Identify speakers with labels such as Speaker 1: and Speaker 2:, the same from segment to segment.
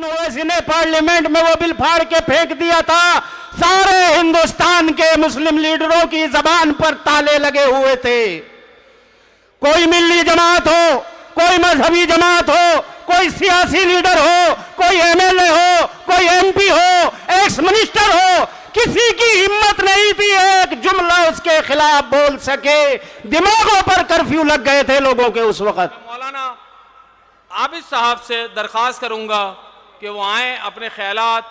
Speaker 1: असदुद्दीन ओवैसी ने पार्लियामेंट में वो बिल फाड़ के फेंक दिया था। सारे हिंदुस्तान के मुस्लिम लीडरों की जबान पर ताले लगे हुए थे। कोई मिल्ली जमात हो, कोई मजहबी जमात हो, कोई सियासी लीडर हो, कोई एमएलए हो, कोई एमपी हो, एक्स मिनिस्टर हो, किसी की हिम्मत नहीं थी एक जुमला उसके खिलाफ बोल सके। दिमागों पर कर्फ्यू लग गए थे लोगों के उस वक्त।
Speaker 2: मौलाना आबिद साहब से दरख्वास्त करूंगा कि वो आए, अपने ख्यालात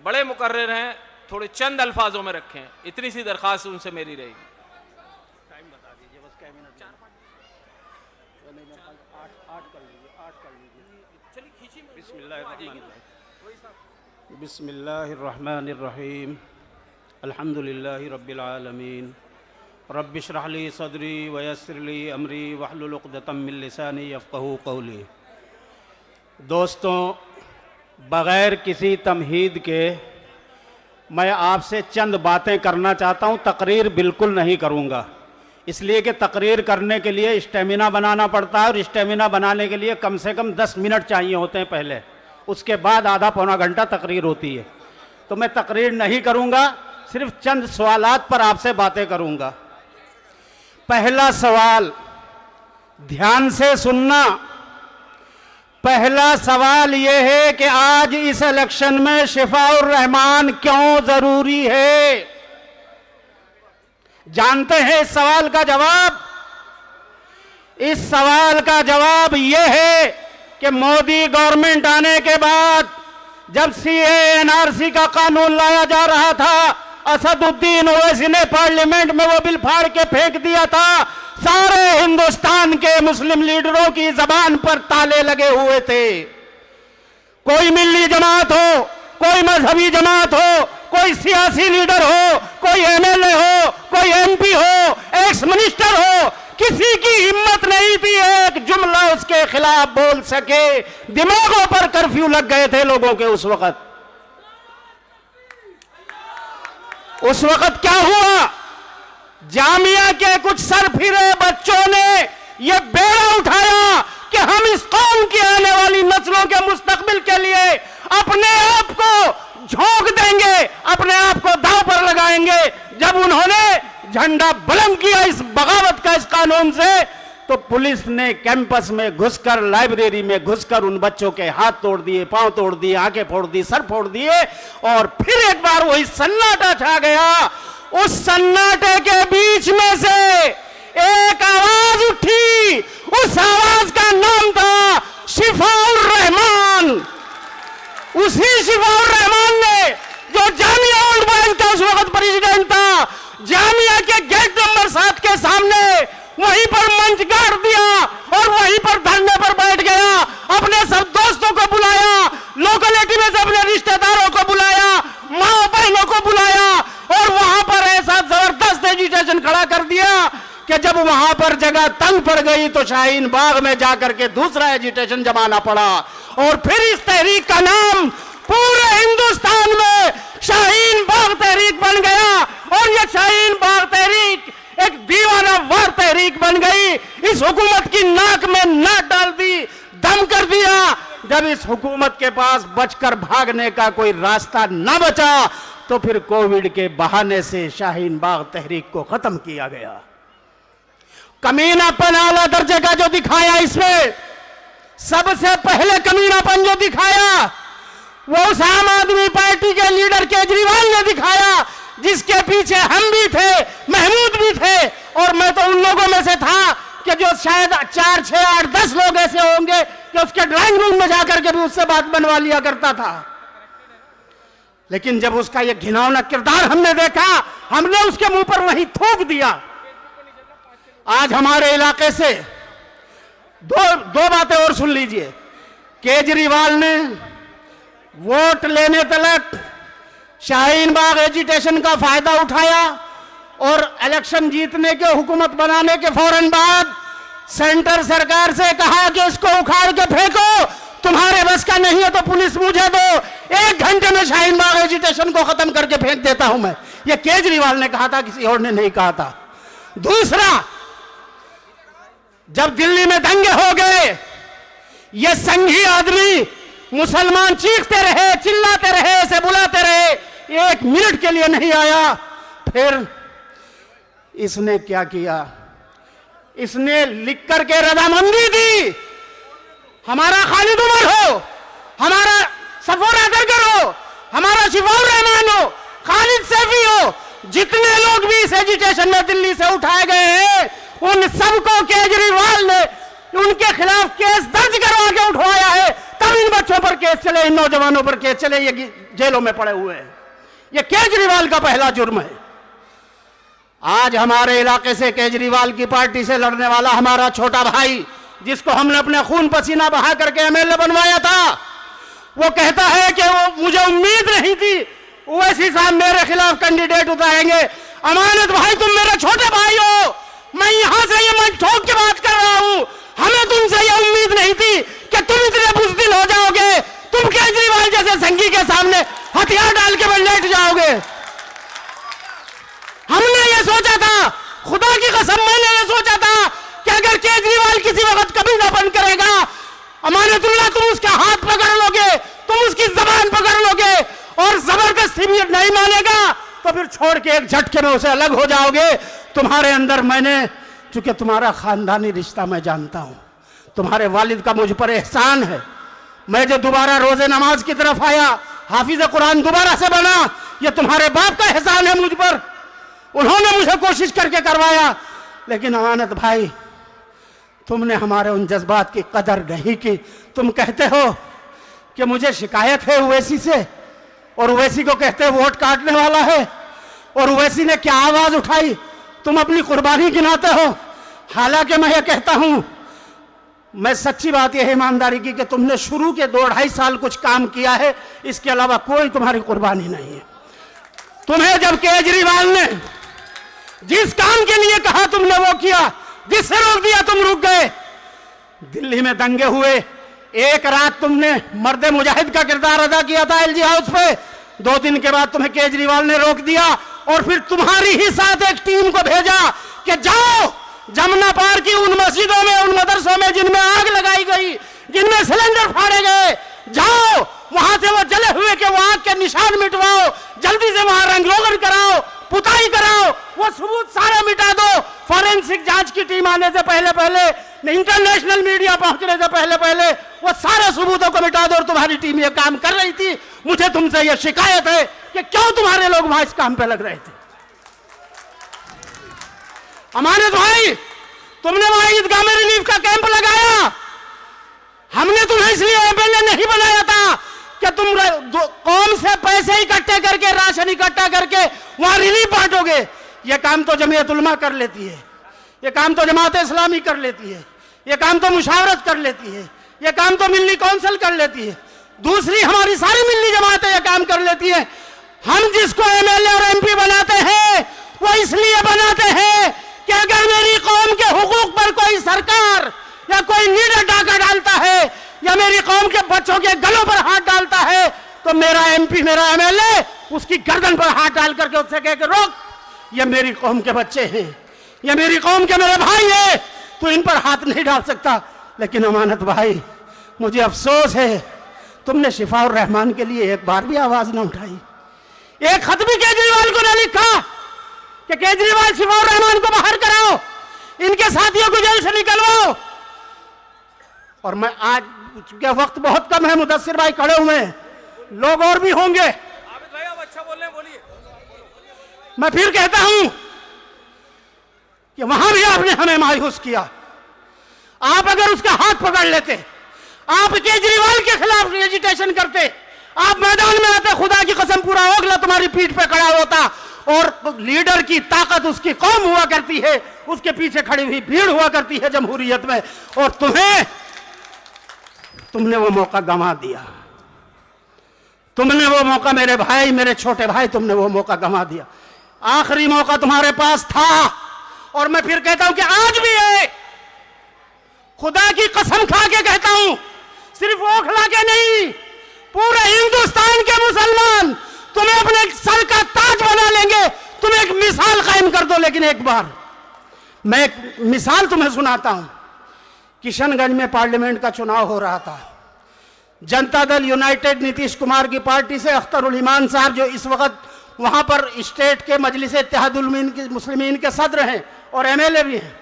Speaker 2: बड़े मुकर्रर हैं, थोड़े चंद अल्फाजों में रखें। इतनी सी दरख्वास्त उनसे मेरी रहेगी।
Speaker 1: टाइम बता दीजिए बस, क्या मिनट? 8 कर लीजिए।
Speaker 2: चलिए खींची।
Speaker 1: बिस्मिल्लाहिर्रहमानिर्रहीम। अल्हम्दुलिल्लाहि रब्बिल आलमीन। रब्बि इश्रह ली सदरी वयस्सिर ली अमरी वहलुल उक़दतम मिन लिसानी यफ़क़हू क़ौली। दोस्तों, बग़ैर किसी तमहीद के मैं आपसे चंद बातें करना चाहता हूँ। तकरीर बिल्कुल नहीं करूँगा, इसलिए कि तकरीर करने के लिए स्टेमिना बनाना पड़ता है और स्टेमिना बनाने के लिए कम से कम 10 मिनट चाहिए होते हैं पहले, उसके बाद आधा पौना घंटा तकरीर होती है। तो मैं तकरीर नहीं करूँगा, सिर्फ चंद सवालात पर आपसे बातें करूँगा। पहला सवाल, ध्यान से सुनना। पहला सवाल यह है कि आज इस इलेक्शन में शिफाउर रहमान क्यों जरूरी है? जानते हैं इस सवाल का जवाब? इस सवाल का जवाब यह है कि मोदी गवर्नमेंट आने के बाद जब सीएए एनआरसी का कानून लाया जा रहा था, असदुद्दीन ओवैसी ने पार्लियामेंट में वो बिल फाड़ के फेंक दिया था। सारे हिंदुस्तान के मुस्लिम लीडरों की जबान पर ताले लगे हुए थे। कोई मिल्ली जमात हो, कोई मजहबी जमात हो, कोई सियासी लीडर हो, कोई एमएलए हो, कोई एमपी हो, एक्स मिनिस्टर हो, किसी की हिम्मत नहीं थी एक जुमला उसके खिलाफ बोल सके। दिमागों पर कर्फ्यू लग गए थे लोगों के उस वक्त। उस वक्त क्या हुआ? जामिया के कुछ सरफिरे बच्चों ने यह बेड़ा उठाया कि हम इस कौम की आने वाली नस्लों के मुस्तकबिल के लिए अपने आप को झोंक देंगे, अपने आप को दांव पर लगाएंगे। जब उन्होंने झंडा बुलंद किया इस बगावत का, इस कानून से, तो पुलिस ने कैंपस में घुसकर, लाइब्रेरी में घुसकर उन बच्चों के हाथ तोड़ दिए, पांव तोड़ दिए, आंखें फोड़ दी, सर फोड़ दिए। और फिर एक बार वही सन्नाटा छा गया। उस सन्नाटे के बीच में से एक आवाज उठी। उस आवाज का नाम था शिफाउर रहमान। उसी शिफाउर रहमान ने, जो जामिया ओल्ड बॉयज का उस वक्त प्रेसिडेंट था, जामिया के गेट नंबर 7 के सामने वहीं पर मंच गाड़ दिया और वहीं पर धरने पर बैठ गया। अपने सब दोस्तों को बुलाया, लोकेलिटी में से अपने रिश्तेदारों को बुलाया, माँ बहनों को बुलाया और वहां पर ऐसा जबरदस्त एजिटेशन खड़ा कर दिया कि जब वहां पर जगह तंग पड़ गई तो शाहीन बाग में जाकर के दूसरा एजिटेशन जमाना पड़ा। और फिर इस तहरीक का नाम पूरे हिंदुस्तान में शाहीन बाग तहरीक बन गया। और यह शाहीन बाग तहरीक एक दीवाना वार तहरीक बन गई। इस हुकूमत की नाक में नाक डाल दी, दम कर दिया। जब इस हुकूमत के पास बचकर भागने का कोई रास्ता न बचा तो फिर कोविड के बहाने से शाहीन बाग तहरीक को खत्म किया गया। कमीनापन आला दर्जे का जो दिखाया, इसमें सबसे पहले कमीनापन जो दिखाया वो उस आम आदमी पार्टी के लीडर केजरीवाल ने दिखाया, जिसके पीछे हम भी थे, महमूद भी थे। और मैं तो उन लोगों में से था कि जो शायद 4, 6, 8, 10 लोग ऐसे होंगे कि उसके ड्राइंग रूम में जाकर के भी उससे बात बनवा लिया करता था। लेकिन जब उसका यह घिनौना किरदार हमने देखा, हमने उसके मुंह पर वही थूक दिया। आज हमारे इलाके से दो बातें और सुन लीजिए। केजरीवाल ने वोट लेने तलक शाहीन बाग एजिटेशन का फायदा उठाया और इलेक्शन जीतने के, हुकूमत बनाने के फौरन बाद सेंटर सरकार से कहा कि इसको उखाड़ के फेंको, तुम्हारे बस का नहीं है तो पुलिस मुझे दो, 1 घंटे में शाहीन बाग एजिटेशन को खत्म करके फेंक देता हूं मैं। यह केजरीवाल ने कहा था, किसी और ने नहीं कहा था। दूसरा, जब दिल्ली में दंगे हो गए, यह संघी आदमी मुसलमान चीखते रहे, चिल्लाते रहे, इसे बुलाते रहे, 1 मिनट के लिए नहीं आया। फिर इसने क्या किया? इसने लिख करके रजामंदी दी, हमारा खालिद उमर हो, हमारा सफोर अदरगर हो, हमारा शिफाउर रहमान हो, खालिद सैफी हो, जितने लोग भी इस एजिटेशन में दिल्ली से उठाए गए हैं, उन सबको केजरीवाल ने उनके खिलाफ केस दर्ज करवा के उठवाया है। तब इन बच्चों पर केस चले, इन नौजवानों पर केस चले, ये जेलों में पड़े हुए हैं। ये केजरीवाल का पहला जुर्म है। आज हमारे इलाके से केजरीवाल की पार्टी से लड़ने वाला हमारा छोटा भाई, जिसको हमने अपने खून पसीना बहा करके एमएलए बनवाया था, वो कहता है कि वो मुझे उम्मीद नहीं थी ओवैसी साहब मेरे खिलाफ कैंडिडेट उतारेंगे। अमानत भाई, तुम मेरे छोटे भाई हो, मैं यहां से ये मंच ठोक के बात कर रहा हूं, हमें तुमसे ये उम्मीद नहीं थी कि तुम इतने बुज़दिल हो जाओगे, तुम केजरीवाल जैसे संगी के सामने हथियार डाल के लेट जाओगे। हमने ये सोचा था, खुदा की कसम मैंने ये सोचा था कि अगर केजरीवाल किसी वक्त कभी ना बंद करेगा, अमानतुल्लाह तुम उसका हाथ पकड़ लोगे, तुम उसकी जबान पकड़ लोगे और जबरदस्ती भी नहीं मानेगा तो फिर छोड़ के एक झटके में उसे अलग हो जाओगे। तुम्हारे अंदर मैंने, चूंकि तुम्हारा खानदानी रिश्ता मैं जानता हूं, तुम्हारे वालिद का मुझ पर एहसान है। मैं जो दोबारा रोजे नमाज की तरफ आया, हाफिज कुरान दोबारा से बना, ये तुम्हारे बाप का एहसान है मुझ पर। उन्होंने मुझे कोशिश करके करवाया। लेकिन अमानत भाई, तुमने हमारे उन जज्बात की कदर नहीं की। तुम कहते हो कि मुझे शिकायत है ओवैसी से, और ओवैसी को कहते हैं वोट काटने वाला है, और ओवैसी ने क्या आवाज उठाई, तुम अपनी कुर्बानी गिनाते हो। हालांकि मैं ये कहता हूं, मैं सच्ची बात यह है ईमानदारी की कि तुमने शुरू के 2-2.5 साल कुछ काम किया है, इसके अलावा कोई तुम्हारी कुर्बानी नहीं है। तुम्हें जब केजरीवाल ने जिस काम के लिए कहा तुमने वो किया, जिससे रोक दिया तुम रुक गए। दिल्ली में दंगे हुए, एक रात तुमने मर्द मुजाहिद का किरदार अदा किया था एलजी हाउस पे, 2 दिन के बाद तुम्हें केजरीवाल ने रोक दिया और फिर तुम्हारी ही साथ एक टीम को भेजा कि जाओ जमुना पार की उन मस्जिदों में, उन मदरसों में जिनमें आग लगाई गई, जिनमें सिलेंडर फाड़े गए, जाओ वहां से वो जले हुए के वो आग के निशान मिटवाओ, जल्दी से वहां रंग रोगन कराओ, पुताई कराओ, वो सबूत सारे मिटा दो। फॉरेंसिक जांच की टीम आने से पहले पहले, इंटरनेशनल मीडिया पहुंचने से पहले पहले वो सारे सबूतों को मिटा दो। और तुम्हारी टीम ये काम कर रही थी। मुझे तुमसे ये शिकायत है कि क्यों तुम्हारे लोग वहां इस काम पे लग रहे थे। अमानत भाई, तुमने वहां ईदगाह में रिलीफ का कैंप लगाया, हमने तुम्हें इसलिए एमएलए नहीं बनाया था कि तुम कौम से पैसे इकट्ठे करके, राशन इकट्ठा करके वहां रिलीफ बांटोगे। यह काम तो जमीयत उलमा कर लेती है, यह काम तो जमात इस्लामी कर लेती है, यह काम तो मुशावरत कर लेती है, यह काम तो मिल्ली काउंसिल कर लेती है, दूसरी हमारी सारी मिल्ली जमातें यह काम कर लेती है। हम जिसको एमएलए और एमपी बनाते हैं वो इसलिए बनाते हैं कि अगर मेरी कौम के हुकूक पर कोई सरकार या कोई लीडर डाका डालता है या मेरी कौम के बच्चों के गलों पर हाथ डालता है तो मेरा एमपी, मेरा एमएलए उसकी गर्दन पर हाथ डाल करके उससे कहे कि रोक, ये मेरी कौम के बच्चे हैं, ये मेरी कौम के मेरे भाई हैं, तो इन पर हाथ नहीं डाल सकता। लेकिन अमानत भाई, मुझे अफसोस है तुमने शिफाउर रहमान के लिए एक बार भी आवाज न उठाई। एक खत भी केजरीवाल को न लिखा कि केजरीवाल शिफाउर रहमान को बाहर कराओ, इनके साथियों को जेल से निकलवाओ। और मैं आज, चूंकि वक्त बहुत कम है, मुदस्सिर भाई खड़े हुए हैं, लोग और भी होंगे,
Speaker 2: आबिद भाई आप अच्छा बोल रहे हैं, बोलिए।
Speaker 1: मैं फिर कहता हूं कि वहां भी आपने हमें मायूस किया। आप अगर उसका हाथ पकड़ लेते, आप केजरीवाल के खिलाफ एजिटेशन करते, आप मैदान में आते, खुदा की कसम पूरा ओगला तुम्हारी पीठ पे खड़ा होता। और लीडर की ताकत उसकी कौम हुआ करती है, उसके पीछे खड़ी हुई भीड़ हुआ करती है जमहूरियत में, और तुमने वो मौका गंवा दिया। तुमने वो मौका, मेरे भाई, मेरे छोटे भाई, तुमने वो मौका गंवा दिया। आखिरी मौका तुम्हारे पास था, और मैं फिर कहता हूं कि आज भी है। खुदा की कसम खा के कहता हूं, सिर्फ ओखला के नहीं, पूरे हिंदुस्तान के मुसलमान तुम्हें अपने सर का ताज बना लेंगे। तुम एक मिसाल कायम कर दो। लेकिन एक बार मैं एक मिसाल तुम्हें सुनाता हूं। किशनगंज में पार्लियामेंट का चुनाव हो रहा था। जनता दल यूनाइटेड नीतीश कुमार की पार्टी से अख्तरुल ईमान साहब, जो इस वक्त वहां पर स्टेट के मजलिस इत्तेहादुल मुस्लिमीन के सदर हैं और एमएलए भी हैं,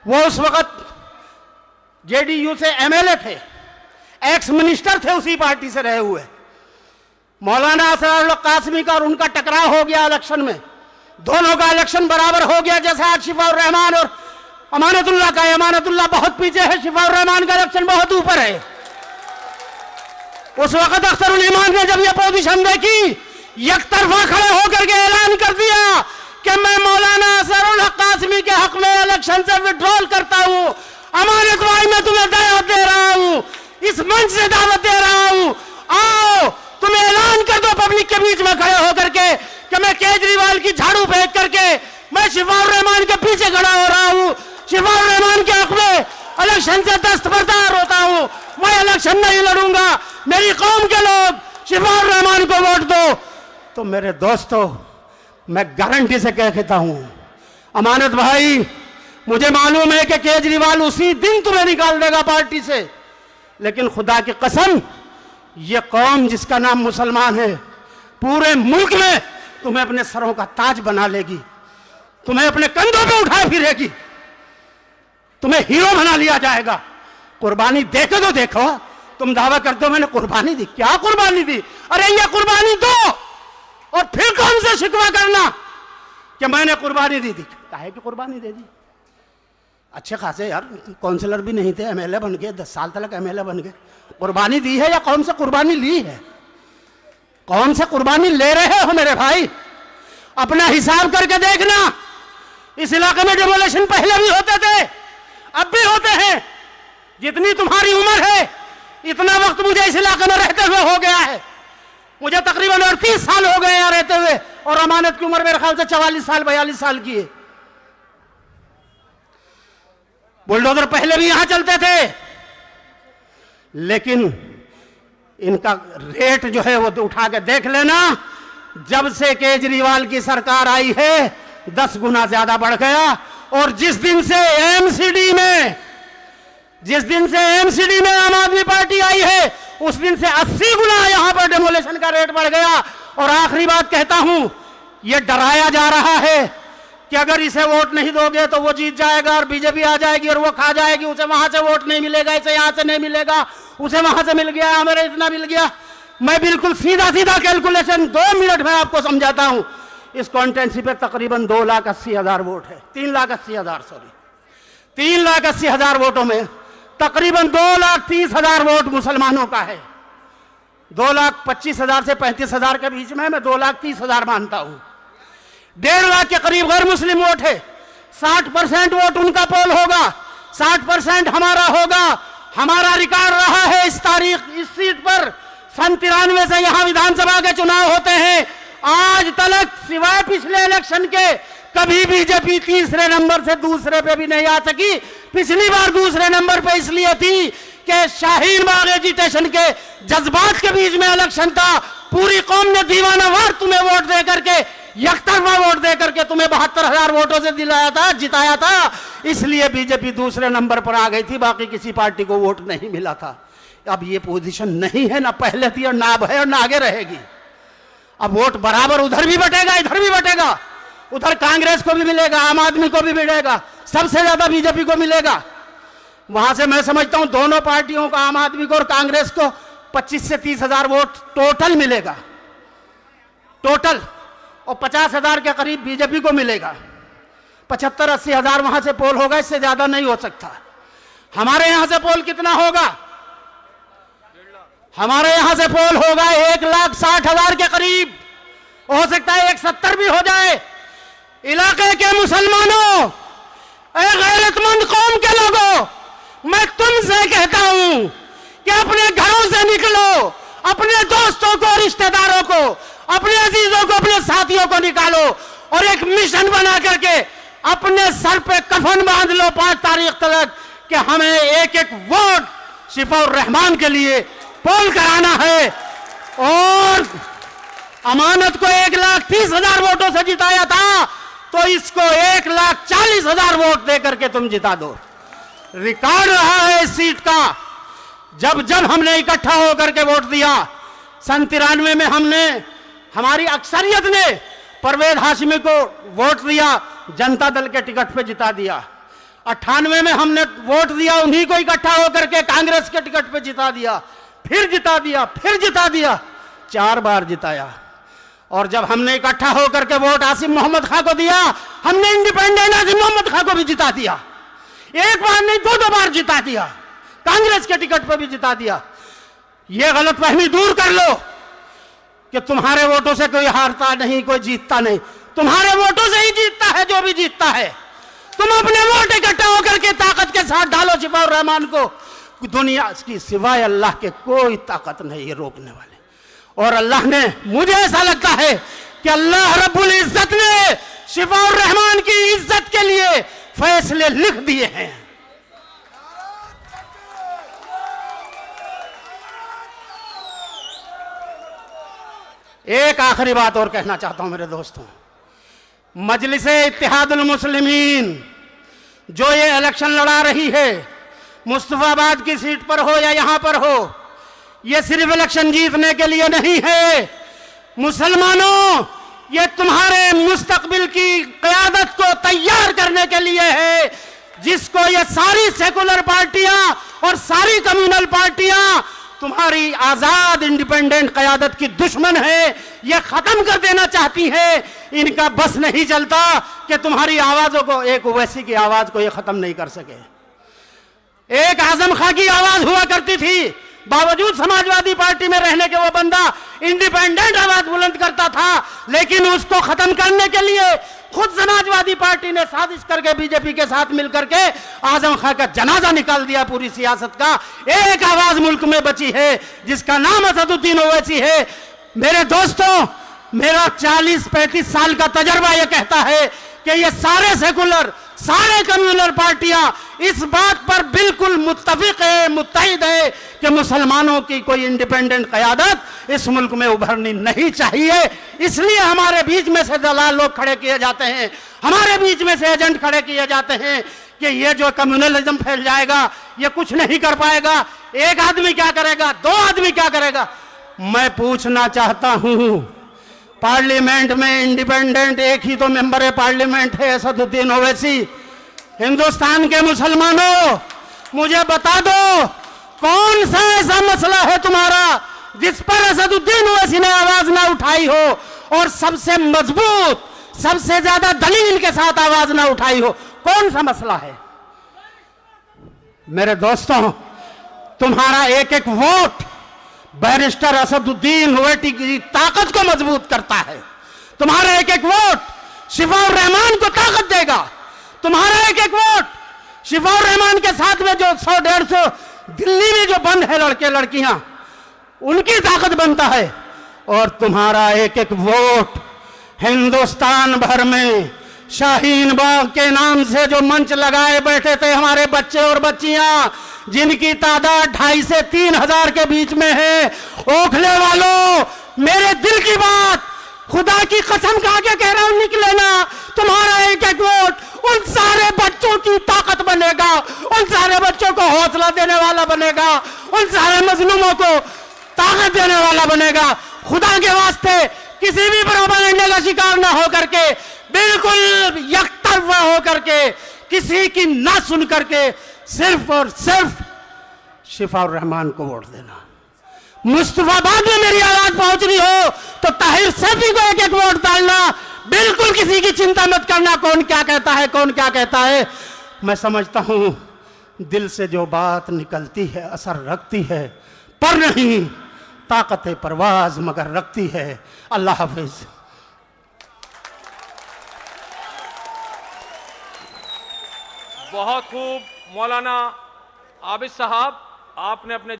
Speaker 1: वो उस वक्त जेडीयू से एमएलए थे, एक्स मिनिस्टर थे उसी पार्टी से रहे हुए। मौलाना असरारुल हक कासमी का और उनका टकराव हो गया इलेक्शन में, दोनों का इलेक्शन बराबर हो गया। जैसे आज शिफाउर रहमान और अमानतुल्लाह का, अमानतुल्लाह बहुत पीछे है, शिफाउर रहमान का इलेक्शन बहुत ऊपर है। उस वक्त अख्तरुल ईमान ने जब ये पोजीशन देखी, एक तरफा खड़े होकर के ऐलान कर दिया कि मैं मौलाना असरारुल हक कासमी के हक में इलेक्शन से विड्रॉल करता हूं। अमानत भाई, मैं तुम्हें दावत दे रहा हूं, इस मंच से दावत दे रहा हूं, आओ तुम ऐलान कर दो पब्लिक के बीच में खड़े होकर के कि मैं केजरीवाल की झाड़ू फेंक करके मैं शिफाउर रहमान के पीछे खड़ा हो रहा हूं, शिफाउर रहमान के हक में इलेक्शन से दस्तबरदार होता हूं, मैं इलेक्शन नहीं लड़ूंगा, मेरी कौम के लोग शिफाउर रहमान को वोट दो। तो मेरे दोस्तों, मैं गारंटी से कहता हूं, अमानत भाई, मुझे मालूम है कि केजरीवाल उसी दिन तुम्हें निकाल देगा पार्टी से, लेकिन खुदा की कसम, ये कौम जिसका नाम मुसलमान है, पूरे मुल्क में तुम्हें अपने सरों का ताज बना लेगी, तुम्हें अपने कंधों पे उठाए फिरेगी, तुम्हें हीरो बना लिया जाएगा। कुर्बानी देखे तो देखो, तुम दावा करते हो मैंने कुर्बानी दी, क्या कुर्बानी दी? अरे ये कुर्बानी दो और फिर कौन से शिकवा करना कि मैंने कुर्बानी दी थी। काहे की कुर्बानी दे दी? अच्छे खासे यार काउंसलर भी नहीं थे, एमएलए बन गए, 10 साल तक एमएलए बन गए। कुर्बानी दी है या कौन सा कुर्बानी ली है? कौन सा कुर्बानी ले रहे हो मेरे भाई? अपना हिसाब करके देखना। इस इलाके में डेमोलेशन पहले भी होते थे, अब भी होते हैं। जितनी तुम्हारी उम्र है, इतना वक्त मुझे इस इलाके में रहते हुए हो गया है। मुझे तकरीबन 38 साल हो गए यहाँ रहते हुए, और अमानत की उम्र मेरे ख्याल से 44 साल 42 साल की है। बुलडोजर पहले भी यहां चलते थे, लेकिन इनका रेट जो है वो तो उठा के देख लेना। जब से केजरीवाल की सरकार आई है 10 गुना ज्यादा बढ़ गया। और जिस दिन से एमसीडी में आम आदमी पार्टी आई है, उस दिन से 80 गुना यहां पर डेमोलेशन का रेट बढ़ गया। और आखिरी बात कहता हूं, यह डराया जा रहा है कि अगर इसे वोट नहीं दोगे तो वो जीत जाएगा और बीजेपी आ जाएगी और वो खा जाएगी, उसे वहां से वोट नहीं मिलेगा, इसे यहां से नहीं मिलेगा, उसे वहां से मिल गया, हमें इतना मिल गया। मैं बिल्कुल सीधा कैलकुलेशन 2 मिनट में आपको समझाता हूं। इस कॉन्स्टिट्यूंसी पे तकरीबन 2,80,000 वोट है, 3,80,000 सॉरी, 3,80,000 वोटों में तकरीबन 2,30,000 वोट मुसलमानों का है। 2,25,000 से 35,000 के बीच में मैं 2,30,000 मानता हूं। 1.5 लाख के करीब गैर मुस्लिम वोट है। 60% वोट उनका पोल होगा, 60% हमारा होगा। हमारा रिकॉर्ड रहा है इस सीट पर सन 93 से यहां विधानसभा के चुनाव होते हैं, आज तक सिवाय पिछले इलेक्शन के कभी बीजेपी तीसरे नंबर से दूसरे पे भी नहीं आ सकी। पिछली बार दूसरे नंबर पे इसलिए थी कि शाहीन बाग एजिटेशन के जज्बात के बीच में इलेक्शन था। पूरी कौम ने दीवानावार तुम्हें वोट दे करके, एकतरफा वोट दे करके तुम्हें 72,000 वोटों से दिलाया था, जिताया था, इसलिए बीजेपी दूसरे नंबर पर आ गई थी, बाकी किसी पार्टी को वोट नहीं मिला था। अब ये पोजीशन नहीं है, ना पहले थी और ना अब है और ना आगे रहेगी। अब वोट बराबर उधर भी बटेगा, इधर भी बटेगा। उधर कांग्रेस को भी मिलेगा, आम आदमी को भी मिलेगा, सबसे ज्यादा बीजेपी को मिलेगा। वहां से मैं समझता हूं दोनों पार्टियों को, आम आदमी को और कांग्रेस को 25 से 30,000 वोट टोटल मिलेगा, टोटल। और 50,000 के करीब बीजेपी को मिलेगा। 75-80,000 वहां से पोल होगा, इससे ज्यादा नहीं हो सकता। हमारे यहां से पोल कितना होगा? हमारे यहां से पोल होगा 1,60,000 के करीब, हो सकता है 170 भी हो जाए। इलाके के मुसलमानों, गैरतमंद कौम के लोगों, मैं तुमसे कहता हूं कि अपने घरों से निकलो, अपने दोस्तों को, रिश्तेदारों को, अपने अजीजों को, अपने साथियों को निकालो और एक मिशन बना करके अपने सर पे कफन बांध लो 5 तारीख तक कि हमें एक वोट शिफाउर रहमान के लिए पोल कराना है। और अमानत को 1,30,000 वोटों से जिताया था, तो इसको 1,40,000 वोट दे करके तुम जिता दो। रिकॉर्ड रहा है इस सीट का जब जब हमने इकट्ठा होकर के वोट दिया, सन 93 में हमने, हमारी अक्सरियत ने परवेज हाशमी को वोट दिया, जनता दल के टिकट पे जिता दिया। 98 में हमने वोट दिया, उन्हीं को इकट्ठा होकर के कांग्रेस के टिकट पे जिता दिया, फिर जिता दिया, फिर जिता दिया, 4 बार जिताया। और जब हमने इकट्ठा होकर के वोट आसिम मोहम्मद खां को दिया, हमने इंडिपेंडेंट आसिम मोहम्मद खां को भी जिता दिया। एक बार नहीं, 2 बार जिता दिया, कांग्रेस के टिकट पर भी जिता दिया। यह गलतफहमी दूर कर लो कि तुम्हारे वोटों से कोई हारता नहीं, कोई जीतता नहीं। तुम्हारे वोटों से ही जीतता है जो भी जीतता है। तुम अपने वोट इकट्ठा होकर के ताकत के साथ डालो शिफाउर रहमान को। दुनिया की सिवाय अल्लाह के कोई ताकत नहीं है रोकने वाले। और अल्लाह ने, मुझे ऐसा लगता है कि अल्लाह रब्बुल इज्जत ने शिफाउर रहमान की इज्जत के लिए फैसले लिख दिए हैं। एक आखिरी बात और कहना चाहता हूं मेरे दोस्तों, मजलिसे इत्तेहादुल मुस्लिमीन जो ये इलेक्शन लड़ा रही है, मुस्तफाबाद की सीट पर हो या यहां पर हो, ये सिर्फ इलेक्शन जीतने के लिए नहीं है। मुसलमानों, ये तुम्हारे मुस्तकबिल की क़यादत को तैयार करने के लिए है, जिसको ये सारी सेकुलर पार्टियां और सारी कम्युनल पार्टियां तुम्हारी आजाद इंडिपेंडेंट क़यादत की दुश्मन है, ये खत्म कर देना चाहती है। इनका बस नहीं चलता कि तुम्हारी आवाजों को, एक ओवैसी की आवाज को ये खत्म नहीं कर सके। एक आजम खां की आवाज हुआ करती थी, बावजूद समाजवादी पार्टी में रहने के वो बंदा इंडिपेंडेंट आवाज बुलंद करता था, लेकिन उसको खत्म करने के लिए खुद समाजवादी पार्टी ने साजिश करके बीजेपी के साथ मिलकर के आजम खां का जनाजा निकाल दिया पूरी सियासत का। एक आवाज मुल्क में बची है जिसका नाम असदुद्दीन ओवैसी है। मेरे दोस्तों, मेरा 40-35 साल का तजर्बा यह कहता है कि ये सारे सेकुलर, सारे कम्युनल पार्टियां इस बात पर बिल्कुल मुत्तफिक है, मुत्तहिद है कि मुसलमानों की कोई इंडिपेंडेंट क़यादत इस मुल्क में उभरनी नहीं चाहिए। इसलिए हमारे बीच में से दलाल लोग खड़े किए जाते हैं, हमारे बीच में से एजेंट खड़े किए जाते हैं कि ये जो कम्युनलिज्म फैल जाएगा ये कुछ नहीं कर पाएगा। एक आदमी क्या करेगा, 2 आदमी क्या करेगा। मैं पूछना चाहता हूं, पार्लियामेंट में इंडिपेंडेंट एक ही तो मेंबर है पार्लियामेंट है, असदुद्दीन ओवैसी। हिंदुस्तान के मुसलमानों, मुझे बता दो कौन सा ऐसा मसला है तुम्हारा जिस पर असदुद्दीन ओवैसी ने आवाज ना उठाई हो, और सबसे मजबूत, सबसे ज्यादा दलील के साथ आवाज ना उठाई हो। कौन सा मसला है? मेरे दोस्तों, तुम्हारा एक एक वोट बैरिस्टर असदुद्दीन ओवैसी की ताकत को मजबूत करता है। तुम्हारा एक एक वोट शिफाउर रहमान को ताकत देगा। तुम्हारा एक एक वोट शिफाउर रहमान के साथ में जो 100-150 दिल्ली में जो बंद है लड़के लड़कियां, उनकी ताकत बनता है। और तुम्हारा एक एक वोट हिंदुस्तान भर में शाहीन बाग के नाम से जो मंच लगाए बैठे थे हमारे बच्चे और बच्चियां, जिनकी तादाद 2,500 से 3,000 के बीच में है, ओखले वालों, मेरे दिल की बात खुदा की कसम खा के कह रहा हूं, निकले ना। तुम्हारा एक एक वोट उन सारे बच्चों की ताकत बनेगा, उन सारे बच्चों को हौसला देने वाला बनेगा, उन सारे मजलूमों को ताकत देने वाला बनेगा। खुदा के वास्ते किसी भी प्रोपेगेंडे का शिकार ना हो करके, बिल्कुल यकतरफा हो करके, किसी की ना सुन करके सिर्फ और सिर्फ शिफाउर रहमान को वोट देना। मुस्तफाबाद में मेरी आवाज पहुंच रही हो तो ताहिर सैफी को एक एक वोट डालना। बिल्कुल किसी की चिंता मत करना कौन क्या कहता है, कौन क्या कहता है। मैं समझता हूं दिल से जो बात निकलती है असर रखती है, पर नहीं ताकत परवाज मगर रखती है। अल्लाह हाफिज।
Speaker 2: बहुत खूब मौलाना आबिद साहब, आपने अपने